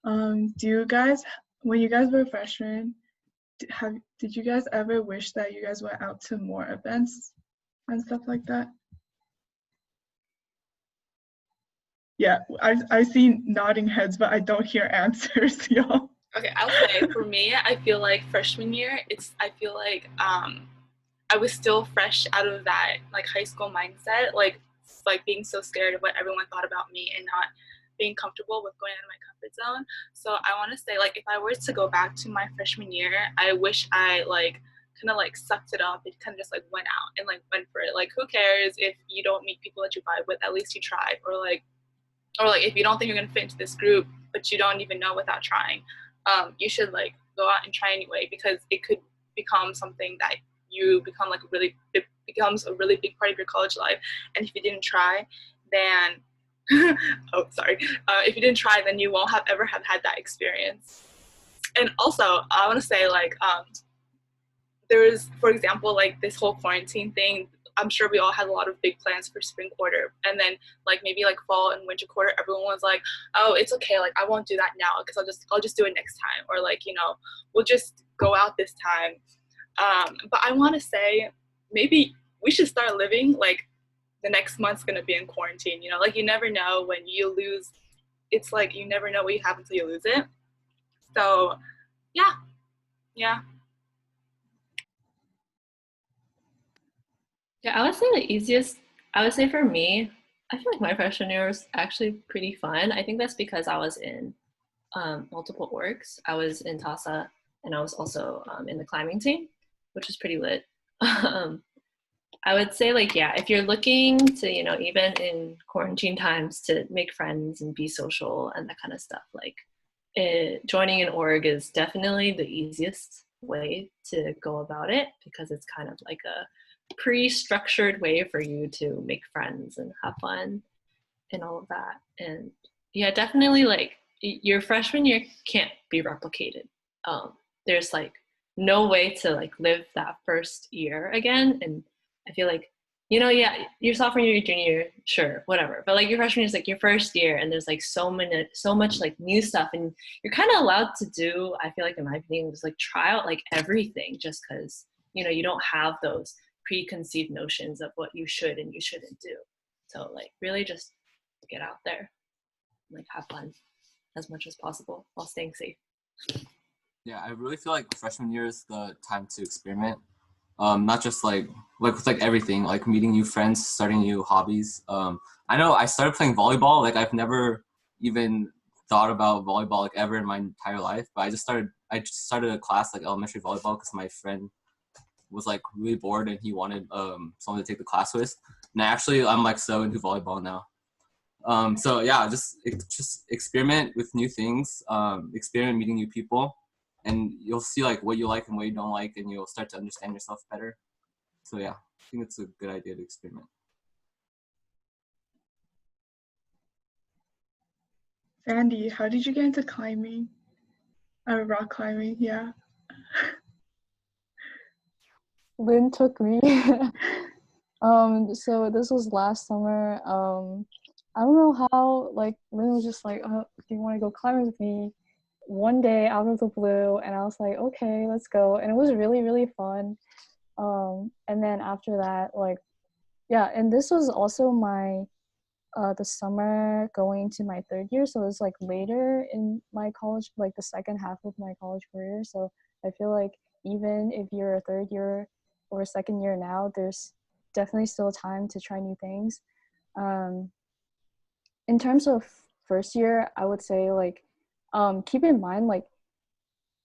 Do you guys, when you guys were freshmen, did you guys ever wish that you guys went out to more events and stuff like that? Yeah, I see nodding heads, but I don't hear answers, y'all. Okay, I'll say for me, I feel like freshman year, I feel like I was still fresh out of that like high school mindset, like being so scared of what everyone thought about me and not being comfortable with going out of my comfort zone. So I want to say, like, if I were to go back to my freshman year, I wish I like kind of like sucked it up and kind of just like went out and like went for it. Like, who cares if you don't meet people that you vibe with? At least you tried. Or like if you don't think you're gonna fit into this group, but you don't even know without trying, you should like go out and try anyway, because it could become something that you become like it becomes a really big part of your college life. And if you didn't try, then if you didn't try, then you won't ever have had that experience. And also, I want to say like there's, for example, like this whole quarantine thing. I'm sure we all had a lot of big plans for spring quarter, and then like maybe like fall and winter quarter, everyone was like, oh, it's okay, like I won't do that now because I'll just do it next time, or like, you know, we'll just go out this time. But I want to say maybe we should start living like the next month's gonna be in quarantine, you know, like you never know when you lose. It's like you never know what you have until you lose it. So yeah. Yeah, I would say for me, I feel like my freshman year was actually pretty fun. I think that's because I was in multiple orgs. I was in TASA, and I was also in the climbing team, which was pretty lit. I would say, like, yeah, if you're looking to, you know, even in quarantine times, to make friends and be social and that kind of stuff, like joining an org is definitely the easiest way to go about it, because it's kind of like a pre-structured way for you to make friends and have fun and all of that. And yeah, definitely, like, your freshman year can't be replicated. There's like no way to like live that first year again. And I feel like, you know, yeah, your sophomore year, your junior year, sure, whatever. But like your freshman year is like your first year, and there's like so much like new stuff, and you're kind of allowed to do, I feel like in my opinion, just like try out like everything, just because, you know, you don't have those preconceived notions of what you should and you shouldn't do. So like really just get out there, like have fun as much as possible while staying safe. Yeah, I really feel like freshman year is the time to experiment. Not just like with like everything, like meeting new friends, starting new hobbies. I know I started playing volleyball. Like I've never even thought about volleyball like ever in my entire life, but I just started a class like elementary volleyball because my friend was like really bored and he wanted someone to take the class with. And I'm like so into volleyball now. So yeah, just experiment with new things, experiment meeting new people, and you'll see like what you like and what you don't like, and you'll start to understand yourself better. So yeah, I think it's a good idea to experiment. Sandy, how did you get into climbing? Rock climbing, yeah. Lynn took me. So this was last summer. I don't know how, like, Lynn was just like, oh, do you want to go climbing with me? One day out of the blue, and I was like, okay, let's go. And it was really, really fun. And then after that, like, yeah, and this was also my the summer going to my third year, so it was like later in my college, like the second half of my college career. So I feel like even if you're a third year or a second year now, there's definitely still time to try new things. In terms of first year, I would say like keep in mind like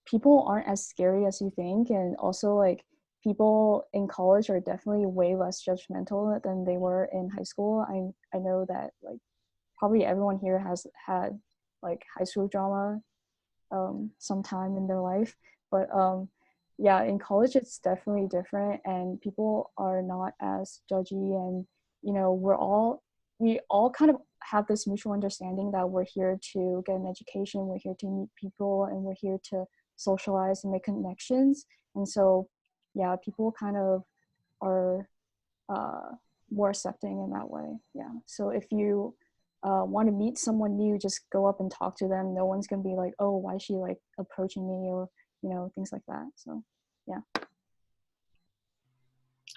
people aren't as scary as you think, and also like people in college are definitely way less judgmental than they were in high school. I know that like probably everyone here has had like high school drama sometime in their life, but yeah, in college it's definitely different, and people are not as judgy, and you know we all kind of have this mutual understanding that we're here to get an education, we're here to meet people, and we're here to socialize and make connections. And so, yeah, people kind of are more accepting in that way. Yeah. So if you want to meet someone new, just go up and talk to them. No one's gonna be like, oh, why is she like approaching me, or things like that. So yeah.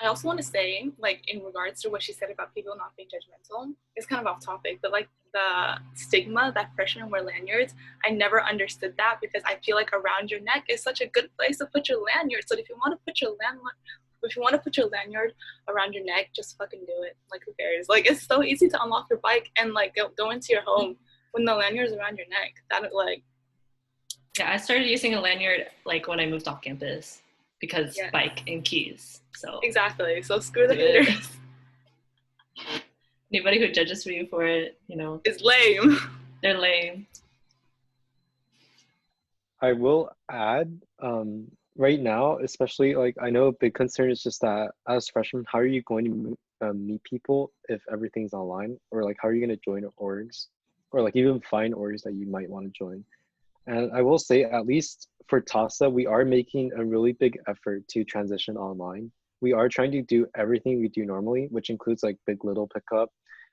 I also want to say, like, in regards to what she said about people not being judgmental, it's kind of off topic, but like the stigma that freshmen wear lanyards, I never understood that, because I feel like around your neck is such a good place to put your lanyard. So if you want to put your lanyard around your neck, just fucking do it. Like, who cares? Like, it's so easy to unlock your bike and like go into your home when the lanyard's around your neck. Yeah, I started using a lanyard like when I moved off campus, because bike and keys. So exactly. So screw the haters. Anybody who judges me for it, is lame. They're lame. I will add, right now, especially, like, I know a big concern is just that as freshmen, how are you going to meet people if everything's online? Or like, how are you going to join orgs? Or like even find orgs that you might want to join? And I will say, at least for TASA, we are making a really big effort to transition online. We are trying to do everything we do normally, which includes like Big Little Pickup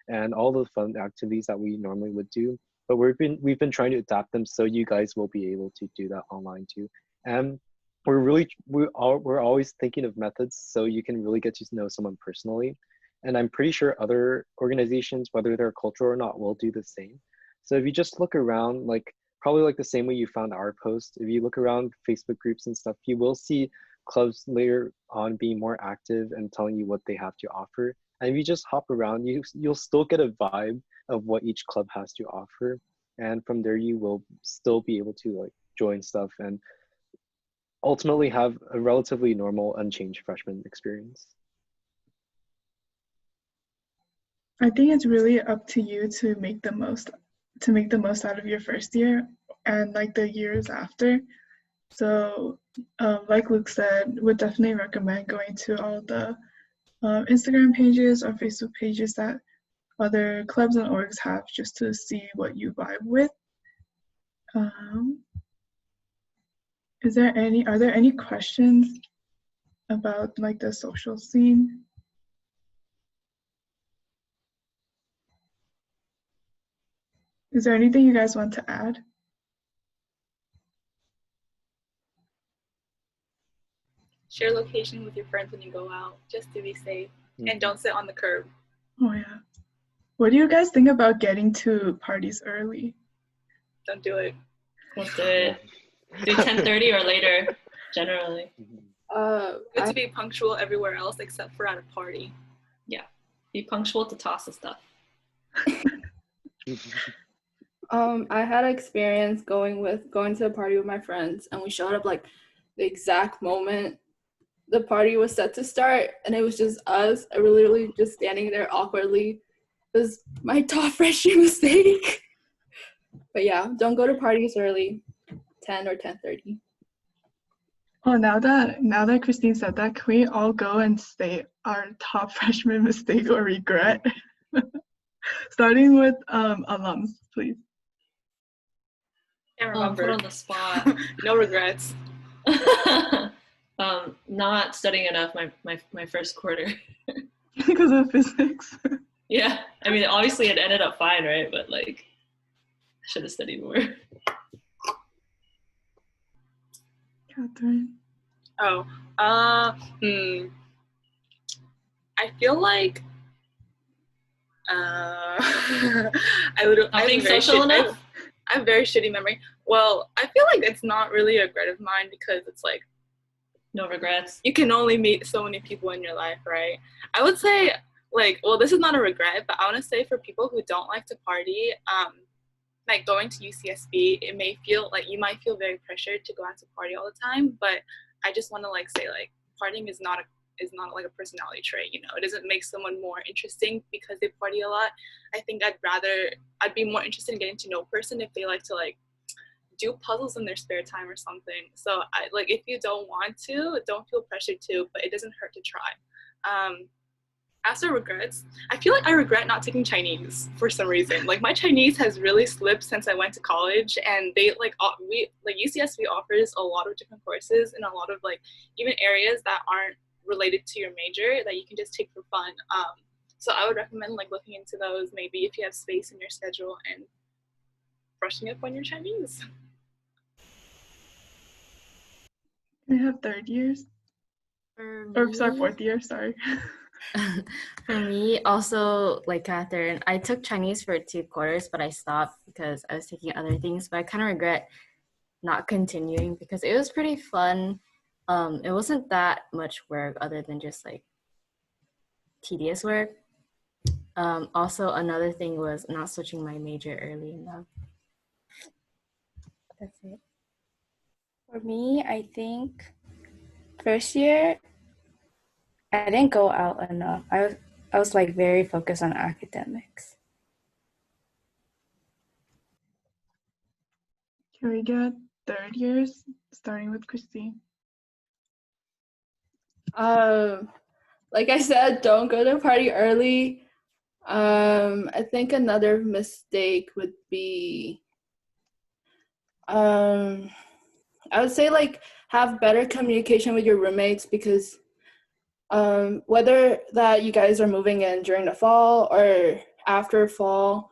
and all the fun activities that we normally would do. But we've been trying to adapt them so you guys will be able to do that online too. And we're always thinking of methods so you can really get to know someone personally. And I'm pretty sure other organizations, whether they're cultural or not, will do the same. So if you just look around, like probably like the same way you found our post, if you look around Facebook groups and stuff, you will see clubs later on being more active and telling you what they have to offer. And if you just hop around, you'll still get a vibe of what each club has to offer. And from there, you will still be able to like join stuff and ultimately have a relatively normal, unchanged freshman experience. I think it's really up to you to make the most out of your first year and like the years after. So like Luke said, would definitely recommend going to all the Instagram pages or Facebook pages that other clubs and orgs have, just to see what you vibe with. Are there any questions about like the social scene? Is there anything you guys want to add? Share location with your friends when you go out, just to be safe. And don't sit on the curb. Oh yeah. What do you guys think about getting to parties early? Don't do it. Don't do it. Do 10:30 or later, generally. Good to be punctual everywhere else except for at a party. Yeah. Be punctual to TASA stuff. I had experience going to a party with my friends, and we showed up like the exact moment the party was set to start, and it was just us. I was literally just standing there awkwardly. It was my top freshie mistake. But yeah, don't go to parties early, 10 or 10:30. Oh, now that Christine said that, can we all go and say our top freshman mistake or regret? Starting with alums, please. Can't remember. Put on the spot. No regrets. Not studying enough my first quarter. Because of physics. Yeah, I mean, obviously it ended up fine, right? But like, I should have studied more. Catherine. Oh, I feel like I being social enough. I have very shitty memory. Well, I feel like it's not really a regret of mine, because it's like, no regrets. You can only meet so many people in your life, right? I would say, like, well, this is not a regret, but I want to say for people who don't like to party, like going to UCSB, it may feel like you might feel very pressured to go out to party all the time, but I just want to like say, like, partying is not like a personality trait, you know. It doesn't make someone more interesting because they party a lot. I think I'd be more interested in getting to know a person if they like to like do puzzles in their spare time or something. So if you don't want to, don't feel pressured to, but it doesn't hurt to try. As for regrets, I feel like I regret not taking Chinese for some reason. Like my Chinese has really slipped since I went to college, and they UCSB offers a lot of different courses in a lot of like even areas that aren't related to your major that you can just take for fun. So I would recommend like looking into those maybe if you have space in your schedule and brushing up on your Chinese. We have third years. Or sorry, fourth year, sorry. For me, also like Catherine, I took Chinese for 2 quarters, but I stopped because I was taking other things. But I kind of regret not continuing because it was pretty fun. It wasn't that much work other than just like tedious work. Also, another thing was not switching my major early enough. That's it. For me, I think first year I didn't go out enough. I was like very focused on academics. Can we get third years, starting with Christine? Like I said, don't go to a party early. I think another mistake would be, I would say like have better communication with your roommates because whether that you guys are moving in during the fall or after fall,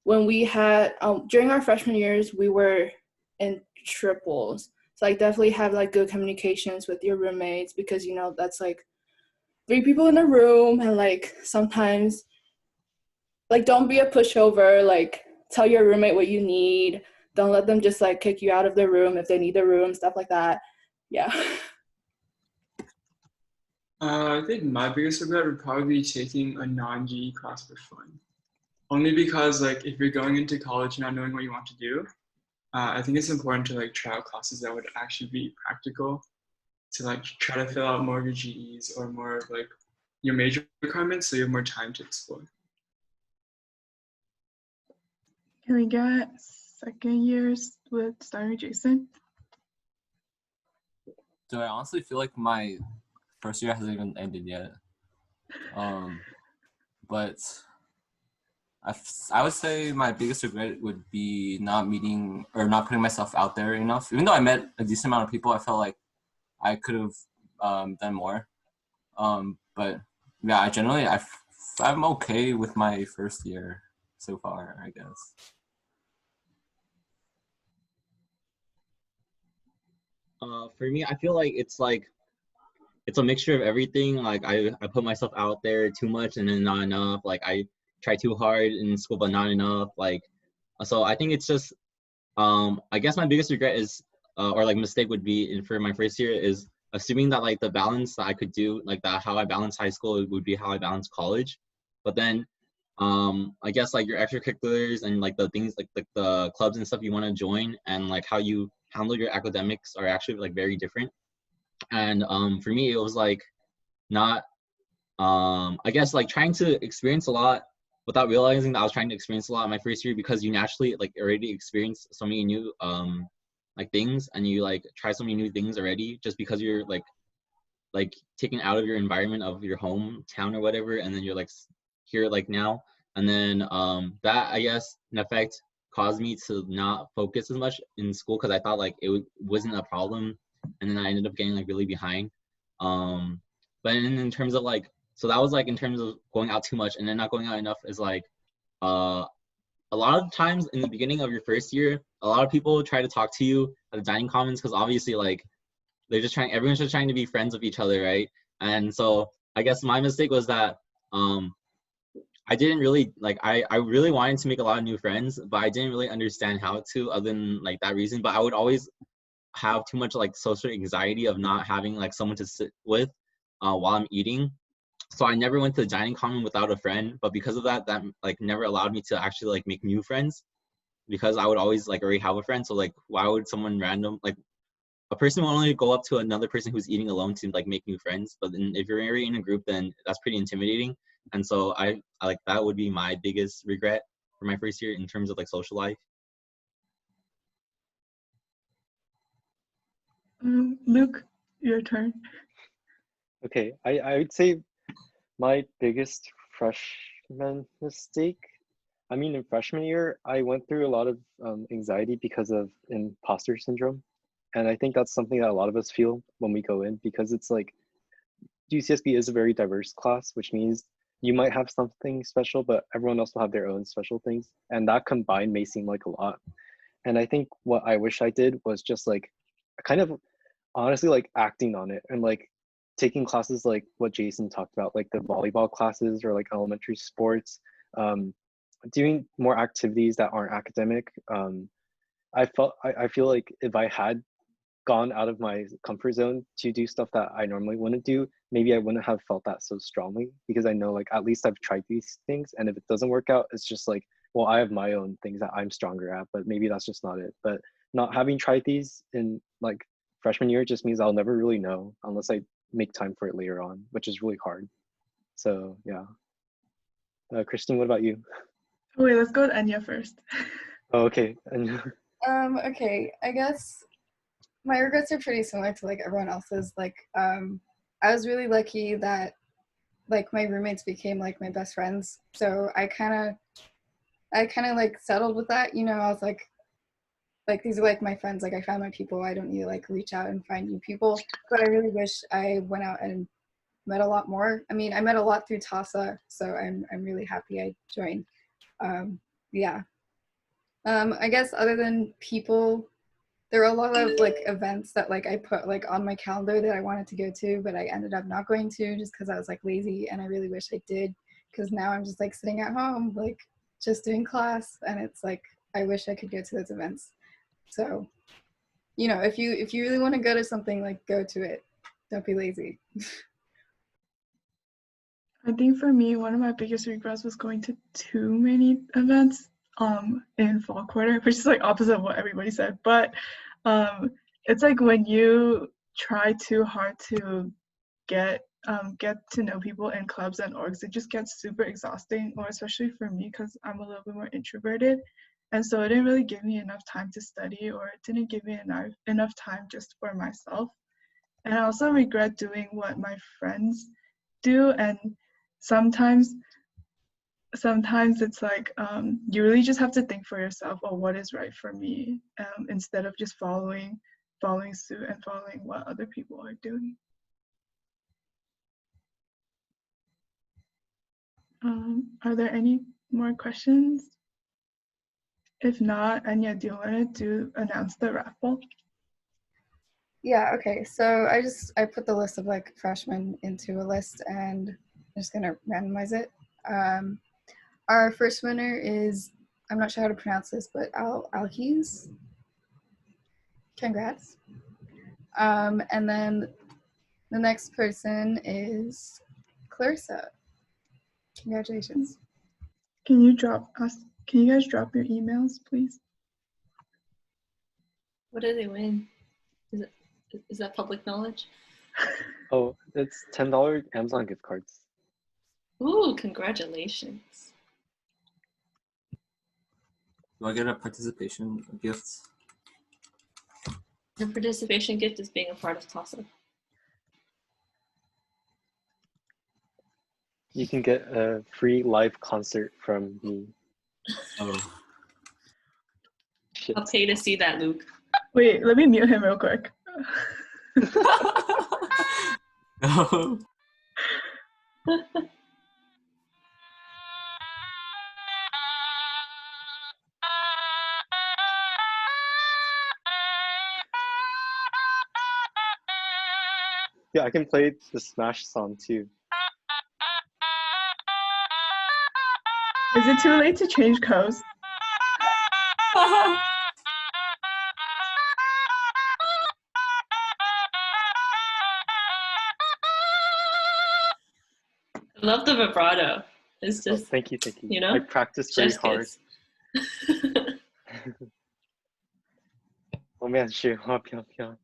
when we had during our freshman years, we were in triples. So like definitely have like good communications with your roommates because you know that's like 3 people in a room, and like sometimes like don't be a pushover, like tell your roommate what you need. Don't let them just like kick you out of their room if they need the room, stuff like that. Yeah. I think my biggest regret would probably be taking a non-GE class for fun. Only because like if you're going into college not knowing what you want to do, I think it's important to like try out classes that would actually be practical, to like try to fill out more of your GEs or more of like your major requirements so you have more time to explore. Can we get second years with starting with Jason? Do I honestly feel like my first year hasn't even ended yet? But I would say my biggest regret would be not meeting or not putting myself out there enough. Even though I met a decent amount of people, I felt like I could have done more. But yeah, I'm okay with my first year so far, I guess. For me, I feel like it's a mixture of everything. Like I put myself out there too much and then not enough. Like I try too hard in school but not enough. Like so I think it's just I guess my biggest regret is or like mistake would be for my first year is assuming that like the balance that I could do, like that how I balance high school would be how I balance college. But then I guess like your extracurriculars and like the things like the clubs and stuff you want to join and like how you handle your academics are actually like very different. And for me it was like not I guess like trying to experience a lot without realizing that I was trying to experience a lot in my first year because you naturally like already experience so many new like things and you like try so many new things already just because you're like taken out of your environment of your hometown or whatever, and then you're like here like now, and then that I guess in effect caused me to not focus as much in school because I thought like it wasn't a problem, and then I ended up getting like really behind. But in terms of like, so that was like in terms of going out too much and then not going out enough is like uh a lot of times in the beginning of your first year, a lot of people try to talk to you at the dining commons because obviously like everyone's just trying to be friends with each other, right? And so I guess my mistake was that I didn't really like I really wanted to make a lot of new friends, but I didn't really understand how to other than like that reason. But I would always have too much like social anxiety of not having like someone to sit with while I'm eating. So I never went to the dining common without a friend, but because of that, that like never allowed me to actually like make new friends because I would always like already have a friend. So like why would someone random like a person will only go up to another person who's eating alone to like make new friends, but then if you're already in a group, then that's pretty intimidating. And so I like that would be my biggest regret for my first year in terms of like social life. Luke, your turn. Okay, I would say My biggest freshman mistake, I mean, in freshman year, I went through a lot of anxiety because of imposter syndrome. And I think that's something that a lot of us feel when we go in, because it's like UCSB is a very diverse class, which means you might have something special, but everyone else will have their own special things. And that combined may seem like a lot. And I think what I wish I did was just like kind of honestly like acting on it and like taking classes like what Jason talked about, like the volleyball classes or like elementary sports, doing more activities that aren't academic. I feel like if I had gone out of my comfort zone to do stuff that I normally wouldn't do, maybe I wouldn't have felt that so strongly, because I know like at least I've tried these things, and if it doesn't work out, it's just like, well, I have my own things that I'm stronger at, but maybe that's just not it. But not having tried these in like freshman year just means I'll never really know unless I make time for it later on, which is really hard. So yeah. Christine, what about you? Oh, wait, let's go with Anya first. Oh, okay. And Okay, I guess my regrets are pretty similar to like everyone else's. Like, I was really lucky that like my roommates became like my best friends. So I kind of like settled with that. You know, I was like these are like my friends. Like I found my people. I don't need to like reach out and find new people. But I really wish I went out and met a lot more. I mean, I met a lot through TASA, so I'm really happy I joined. Yeah. I guess other than people, there were a lot of like events that like I put like on my calendar that I wanted to go to, but I ended up not going to just because I was like lazy, and I really wish I did, because now I'm just like sitting at home like just doing class, and it's like I wish I could go to those events. So, you know, if you really want to go to something, like go to it. Don't be lazy. I think for me, one of my biggest regrets was going to too many events in fall quarter, which is like opposite of what everybody said. But it's like when you try too hard to get to know people in clubs and orgs, it just gets super exhausting, or especially for me because I'm a little bit more introverted. And so it didn't really give me enough time to study, or it didn't give me enough time just for myself. And I also regret doing what my friends do, and sometimes it's like you really just have to think for yourself, oh, what is right for me, instead of just following suit and following what other people are doing. Are there any more questions? If not, Anya, do you want to announce the raffle? Yeah, okay. So I put the list of like freshmen into a list, and I'm just gonna randomize it. Our first winner is, I'm not sure how to pronounce this, but Alkes. Congrats. And then the next person is Clarissa. Congratulations. Can you guys drop your emails, please? What did they win? Is that public knowledge? oh, it's $10 Amazon gift cards. Ooh, congratulations. Do I get a participation gift? Your participation gift is being a part of TASA. You can get a free live concert from me. Oh. Shit. I'll pay to see that, Luke. Wait, let me mute him real quick. No. Yeah, I can play the Smash song too. Is it too late to change codes? I love the vibrato. It's just, thank you. You know, I practiced very hard. 我们也是，我飘飘。